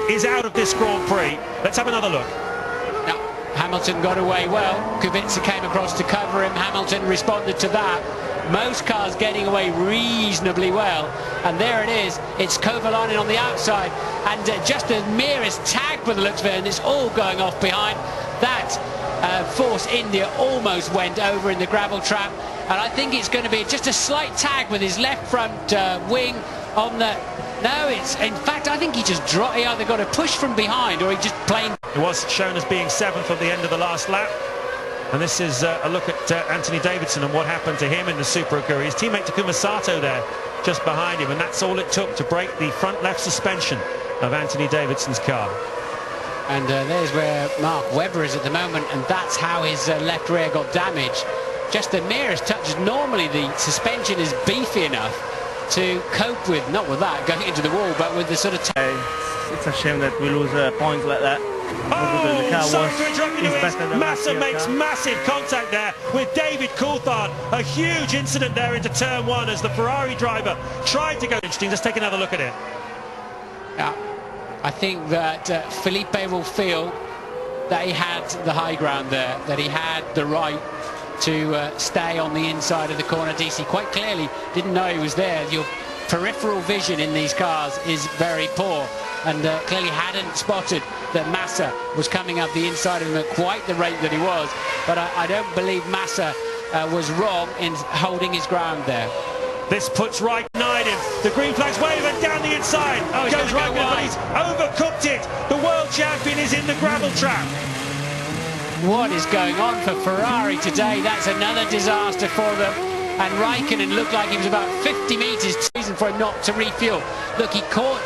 is out of this Grand Prix. Let's have another look. Now, Hamilton got away well. Kubica came across to cover him. Hamilton responded to that. Most cars getting away reasonably well, and there it is. It's Kovalainen on the outside, and just the merest tag for the looks of it, and it's all going off behind. That Force India almost went over in the gravel trap, and I think it's going to be just a slight tag with his left front wing on the... No, it's... In fact, I think he just dropped... He either got a push from behind, or he just plain... It was shown as being 7th at the end of the last lap. And this is a look at Anthony Davidson and what happened to him in the Super Aguri. His teammate Takuma Sato there just behind him, and that's all it took to break the front left suspension of Anthony Davidson's car. And there's where Mark Webber is at the moment, and that's how his left rear got damaged. Just the merest touches. Normally the suspension is beefy enough to cope with, not with that going into the wall, but with the sort of... It's a shame that we lose points like that. Oh, sorry to interrupt you, Louise. Massa makes massive contact there with David Coulthard. A huge incident there into turn 1 as the Ferrari driver tried to go. Interesting, let's take another look at it. Yeah, I think that Felipe will feel that he had the high ground there, that he had the right to stay on the inside of the corner. DC quite clearly didn't know he was there. Your peripheral vision in these cars is very poor, and clearly hadn't spotted that Massa was coming up the inside of him at quite the rate that he was. But I don't believe Massa was wrong in holding his ground there. This puts Raikkonen in. The green flag's waving down the inside. Oh, goes Raikkonen, but he's overcooked it. The world champion is in the gravel trap. What is going on for Ferrari today? That's another disaster for them. And Raikkonen looked like he was about 50 metres reason for him not to refuel. Look, he caught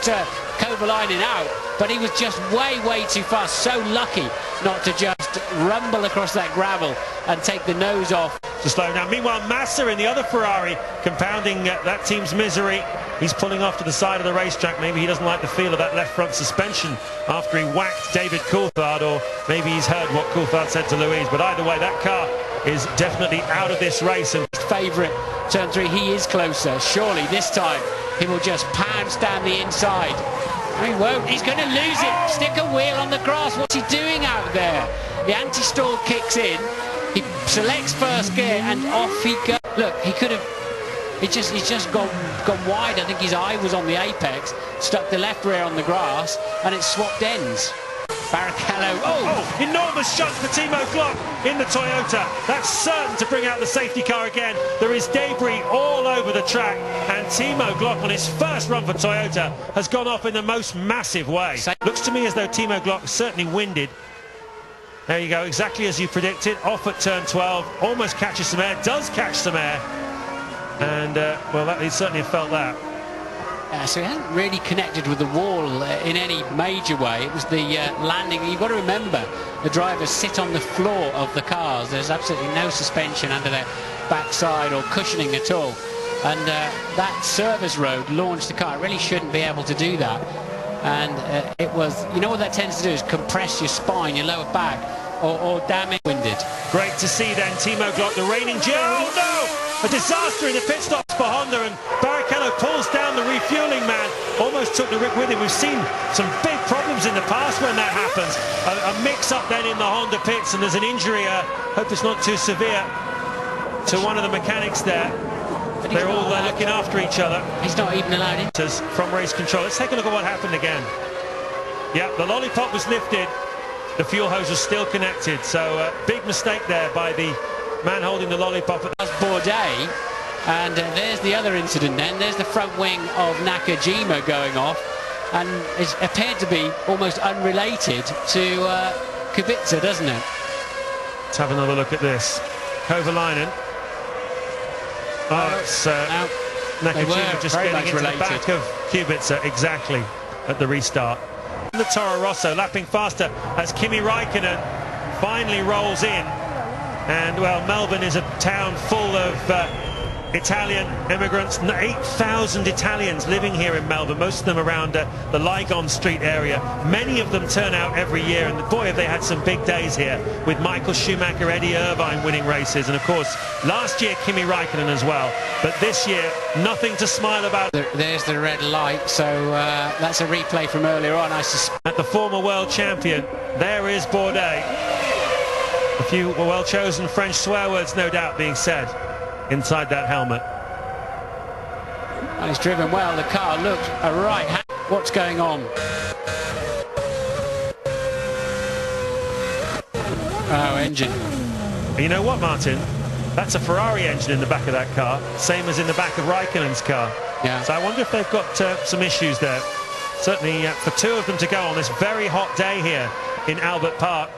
Kovalainen out, but he was just way too fast. So lucky not to just rumble across that gravel and take the nose off. To slow down. Meanwhile, Massa in the other Ferrari, compounding that team's misery. He's pulling off to the side of the racetrack. Maybe he doesn't like the feel of that left front suspension after he whacked David Coulthard, or maybe he's heard what Coulthard said to Louise. But either way, that car is definitely out of this race. And favourite turn 3, he is closer. Surely this time he will just pounce down the inside. He won't. He's going to lose it. Stick a wheel on the grass. What's he doing out there? The anti-stall kicks in. He selects first gear and off he goes. Look, he could have... He's just gone wide. I think his eye was on the apex, stuck the left rear on the grass, and it swapped ends. Barrichello, oh, enormous shot for Timo Glock in the Toyota. That's certain to bring out the safety car again. There is debris all over the track, and Timo Glock on his first run for Toyota has gone off in the most massive way. Looks to me as though Timo Glock is certainly winded. There you go, exactly as you predicted. Off at turn 12, almost catches some air, does catch some air. And, well, he certainly felt that. So he hasn't really connected with the wall in any major way. It was the landing. You've got to remember, the drivers sit on the floor of the cars. There's absolutely no suspension under their backside or cushioning at all. And that service road launched the car. It really shouldn't be able to do that. And it was, you know what that tends to do is compress your spine, your lower back, or damage winded. Great to see then Timo Glock, the reigning oh no! A disaster in the pit stops for Honda, and Barrichello pulls down the refueling man, almost took the rip with him. We've seen some big problems in the past when that happens. A mix-up then in the Honda pits, and there's an injury, hope it's not too severe, to one of the mechanics there. They're all looking after each other. He's not even allowed in. From race control. Let's take a look at what happened again. Yeah, the lollipop was lifted. The fuel hose was still connected. So big mistake there by the man holding the lollipop. Bourdais, and there's the other incident then. There's the front wing of Nakajima going off, and it appeared to be almost unrelated to Kubica, doesn't it? Let's have another look at this. Kovalainen. Oh, it's Nakajima just getting into the back of Kubica, exactly, at the restart. The Toro Rosso lapping faster as Kimi Raikkonen finally rolls in. And, well, Melbourne is a town full of Italian immigrants, 8,000 Italians living here in Melbourne, most of them around the Lygon Street area. Many of them turn out every year, and boy have they had some big days here, with Michael Schumacher, Eddie Irvine winning races, and of course last year Kimi Raikkonen as well. But this year, nothing to smile about. There's the red light, so that's a replay from earlier on, I suspect. At the former world champion, there is Bourdais. A few well-chosen French swear words no doubt being said inside that helmet. And he's driven well. The car looked a right. What's going on? Oh, engine. You know what, Martin? That's a Ferrari engine in the back of that car, same as in the back of Raikkonen's car. Yeah. So I wonder if they've got some issues there. Certainly for two of them to go on this very hot day here in Albert Park.